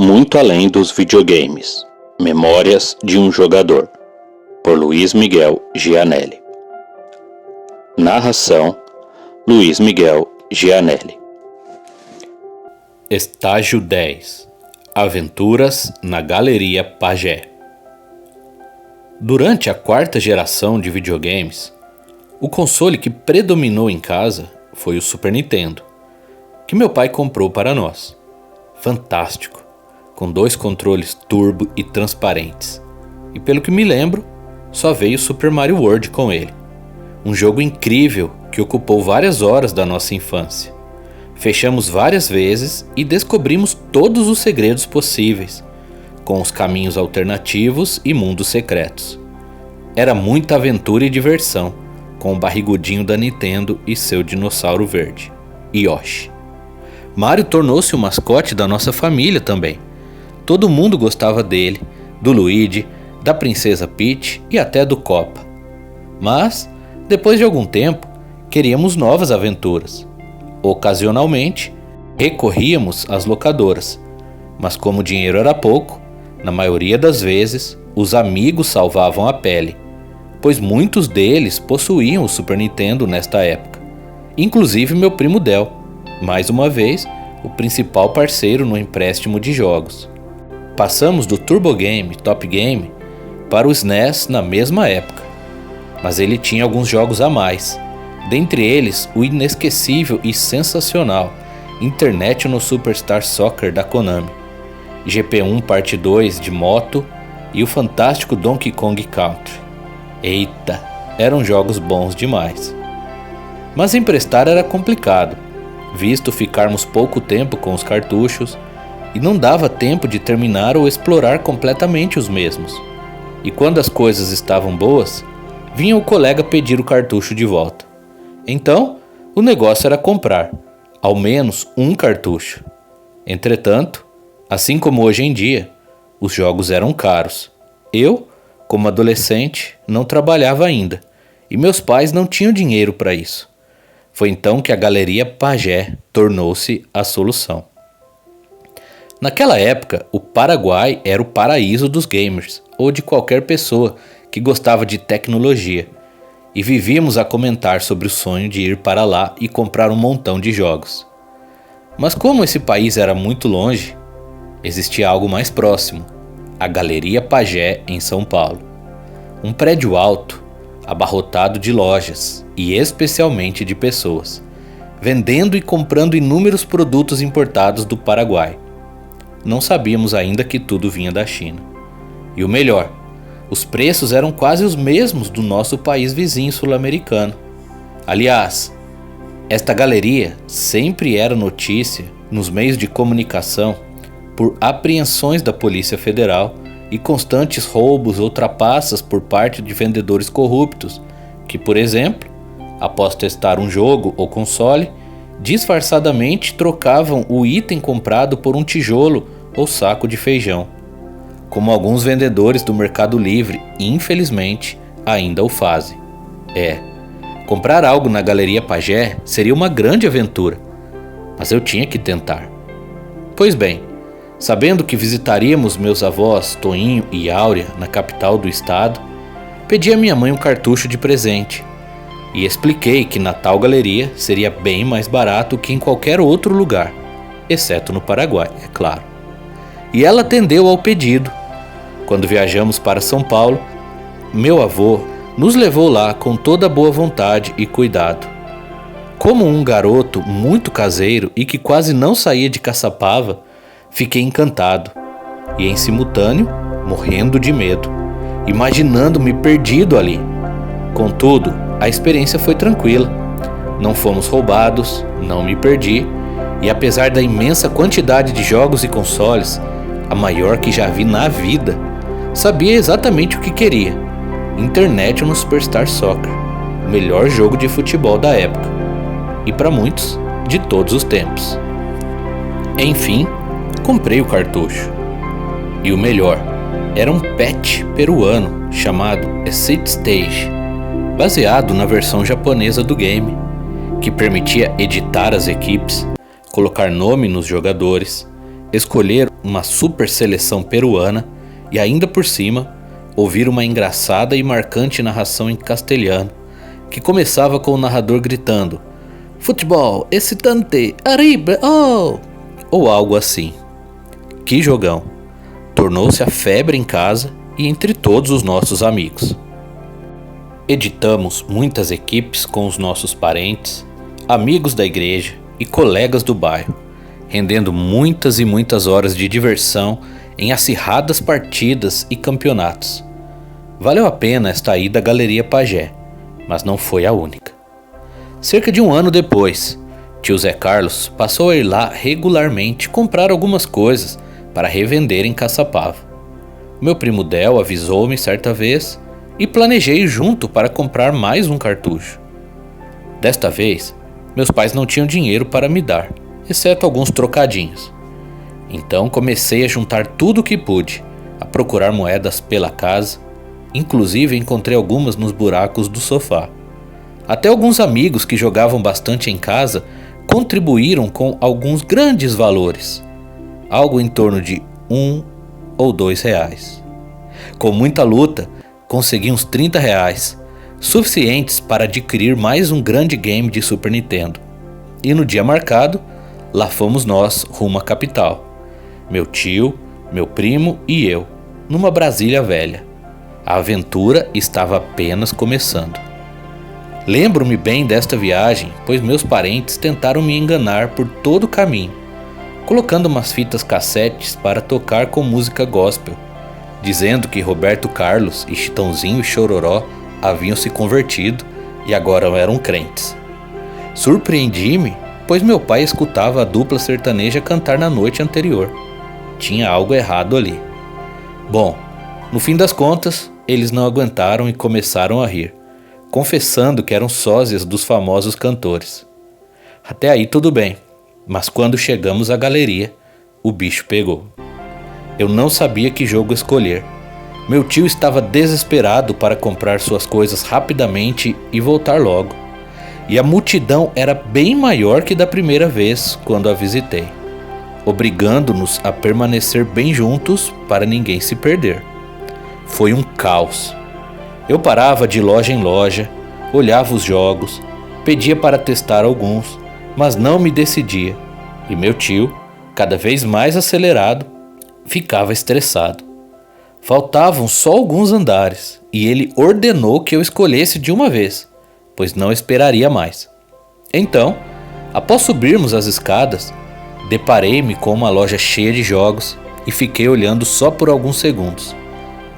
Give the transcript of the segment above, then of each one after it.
Muito além dos videogames. Memórias de um jogador. Por Luiz Miguel Gianelli. Narração: Luiz Miguel Gianelli. Estágio 10. Aventuras na Galeria Pagé. Durante a quarta geração de videogames, o console que predominou em casa foi o Super Nintendo, que meu pai comprou para nós. Fantástico, com 2 controles turbo e transparentes. E pelo que me lembro, só veio Super Mario World com ele. Um jogo incrível que ocupou várias horas da nossa infância. Fechamos várias vezes e descobrimos todos os segredos possíveis, com os caminhos alternativos e mundos secretos. Era muita aventura e diversão, com o barrigudinho da Nintendo e seu dinossauro verde, Yoshi. Mario tornou-se o mascote da nossa família também. Todo mundo gostava dele, do Luigi, da Princesa Peach e até do Koopa. Mas, depois de algum tempo, queríamos novas aventuras. Ocasionalmente, recorríamos às locadoras, mas como o dinheiro era pouco, na maioria das vezes, os amigos salvavam a pele, pois muitos deles possuíam o Super Nintendo nesta época, inclusive meu primo Del, mais uma vez, o principal parceiro no empréstimo de jogos. Passamos do Turbo Game, Top Game, para o SNES na mesma época, mas ele tinha alguns jogos a mais. Dentre eles, o inesquecível e sensacional International Superstar Soccer da Konami, GP1 Parte 2 de moto e o fantástico Donkey Kong Country. Eita, eram jogos bons demais. Mas emprestar era complicado, visto ficarmos pouco tempo com os cartuchos e não dava tempo de terminar ou explorar completamente os mesmos. E quando as coisas estavam boas, vinha o colega pedir o cartucho de volta. Então, o negócio era comprar, ao menos um cartucho. Entretanto, assim como hoje em dia, os jogos eram caros. Eu, como adolescente, não trabalhava ainda, e meus pais não tinham dinheiro para isso. Foi então que a Galeria Pagé tornou-se a solução. Naquela época, o Paraguai era o paraíso dos gamers, ou de qualquer pessoa que gostava de tecnologia. E vivíamos a comentar sobre o sonho de ir para lá e comprar um montão de jogos. Mas como esse país era muito longe, existia algo mais próximo, a Galeria Pagé em São Paulo. Um prédio alto, abarrotado de lojas e especialmente de pessoas, vendendo e comprando inúmeros produtos importados do Paraguai. Não sabíamos ainda que tudo vinha da China. E o melhor, os preços eram quase os mesmos do nosso país vizinho sul-americano. Aliás, esta galeria sempre era notícia nos meios de comunicação por apreensões da Polícia Federal e constantes roubos ou trapaças por parte de vendedores corruptos que, por exemplo, após testar um jogo ou console, disfarçadamente trocavam o item comprado por um tijolo ou saco de feijão, como alguns vendedores do Mercado Livre, infelizmente, ainda o fazem. Comprar algo na Galeria Pagé seria uma grande aventura, mas eu tinha que tentar. Pois bem, sabendo que visitaríamos meus avós Toinho e Áurea na capital do estado, pedi a minha mãe um cartucho de presente e expliquei que na tal galeria seria bem mais barato que em qualquer outro lugar, exceto no Paraguai, é claro. E ela atendeu ao pedido. Quando viajamos para São Paulo, meu avô nos levou lá com toda a boa vontade e cuidado. Como um garoto muito caseiro e que quase não saía de Caçapava, fiquei encantado e, em simultâneo, morrendo de medo, imaginando-me perdido ali. Contudo, a experiência foi tranquila. Não fomos roubados, não me perdi, e apesar da imensa quantidade de jogos e consoles, a maior que já vi na vida, sabia exatamente o que queria: International Superstar Soccer, o melhor jogo de futebol da época, e para muitos, de todos os tempos. Enfim, comprei o cartucho. E o melhor, era um patch peruano chamado Exit Stage, baseado na versão japonesa do game, que permitia editar as equipes, colocar nome nos jogadores, escolher uma super seleção peruana e ainda por cima ouvir uma engraçada e marcante narração em castelhano que começava com o narrador gritando "Futebol, excitante, arriba, oh!" ou algo assim. Que jogão! Tornou-se a febre em casa e entre todos os nossos amigos. Editamos muitas equipes com os nossos parentes, amigos da igreja e colegas do bairro, rendendo muitas e muitas horas de diversão em acirradas partidas e campeonatos. Valeu a pena esta ida à Galeria Pagé, mas não foi a única. Cerca de um ano depois, tio Zé Carlos passou a ir lá regularmente comprar algumas coisas para revender em Caçapava. Meu primo Del avisou-me certa vez e planejei junto para comprar mais um cartucho. Desta vez, meus pais não tinham dinheiro para me dar, exceto alguns trocadinhos. Então comecei a juntar tudo o que pude, a procurar moedas pela casa, inclusive encontrei algumas nos buracos do sofá. Até alguns amigos que jogavam bastante em casa contribuíram com alguns grandes valores, algo em torno de R$1 ou R$2. Com muita luta, consegui uns R$30, suficientes para adquirir mais um grande game de Super Nintendo. E no dia marcado, lá fomos nós rumo à capital. Meu tio, meu primo e eu, numa Brasília velha. A aventura estava apenas começando. Lembro-me bem desta viagem, pois meus parentes tentaram me enganar por todo o caminho, colocando umas fitas cassetes para tocar com música gospel, dizendo que Roberto Carlos e Chitãozinho e Chororó haviam se convertido e agora eram crentes. Surpreendi-me, pois meu pai escutava a dupla sertaneja cantar na noite anterior. Tinha algo errado ali. Bom, no fim das contas, eles não aguentaram e começaram a rir, confessando que eram sósias dos famosos cantores. Até aí tudo bem, mas quando chegamos à galeria, o bicho pegou. Eu não sabia que jogo escolher. Meu tio estava desesperado para comprar suas coisas rapidamente e voltar logo. E a multidão era bem maior que da primeira vez quando a visitei, obrigando-nos a permanecer bem juntos para ninguém se perder. Foi um caos. Eu parava de loja em loja, olhava os jogos, pedia para testar alguns, mas não me decidia. E meu tio, cada vez mais acelerado, ficava estressado. Faltavam só alguns andares e ele ordenou que eu escolhesse de uma vez, pois não esperaria mais. Então, após subirmos as escadas, deparei-me com uma loja cheia de jogos e fiquei olhando só por alguns segundos,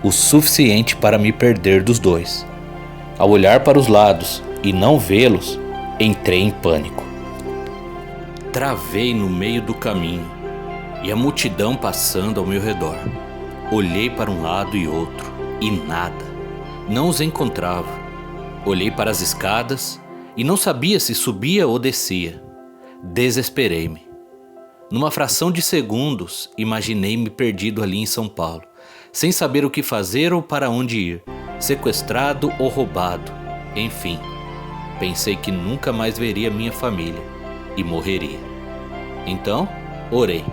o suficiente para me perder dos dois. Ao olhar para os lados e não vê-los, entrei em pânico. Travei no meio do caminho e a multidão passando ao meu redor. Olhei para um lado e outro e nada. Não os encontrava. Olhei para as escadas e não sabia se subia ou descia. Desesperei-me. Numa fração de segundos, imaginei-me perdido ali em São Paulo, sem saber o que fazer ou para onde ir, sequestrado ou roubado. Enfim, pensei que nunca mais veria minha família e morreria. Então, orei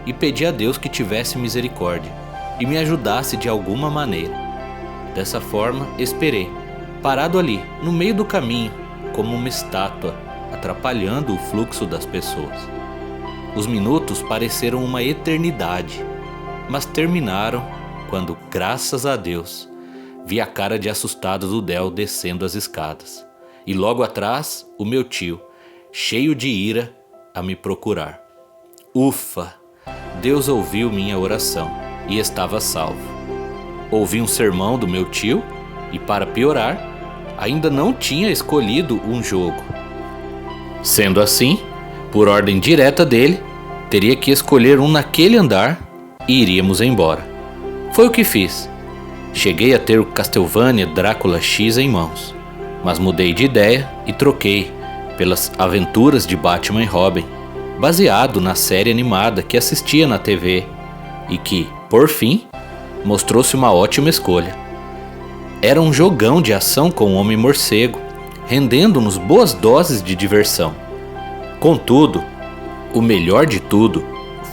e pedi a Deus que tivesse misericórdia e me ajudasse de alguma maneira. Dessa forma, esperei, parado ali, no meio do caminho, como uma estátua, atrapalhando o fluxo das pessoas. Os minutos pareceram uma eternidade, mas terminaram quando, graças a Deus, vi a cara de assustado do Del descendo as escadas, e logo atrás, o meu tio, cheio de ira, a me procurar. Ufa! Deus ouviu minha oração e estava salvo. Ouvi um sermão do meu tio e, para piorar, ainda não tinha escolhido um jogo. Sendo assim, por ordem direta dele, teria que escolher um naquele andar e iríamos embora. Foi o que fiz. Cheguei a ter o Castlevania Drácula X em mãos, mas mudei de ideia e troquei pelas aventuras de Batman e Robin, baseado na série animada que assistia na TV e que, por fim, mostrou-se uma ótima escolha. Era um jogão de ação com o Homem-Morcego, rendendo-nos boas doses de diversão. Contudo, o melhor de tudo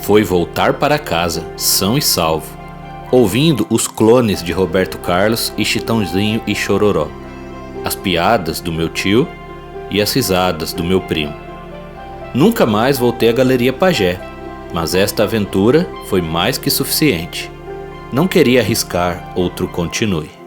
foi voltar para casa, são e salvo, ouvindo os clones de Roberto Carlos e Chitãozinho e Chororó, as piadas do meu tio e as risadas do meu primo. Nunca mais voltei à Galeria Pagé, mas esta aventura foi mais que suficiente. Não queria arriscar outro continue.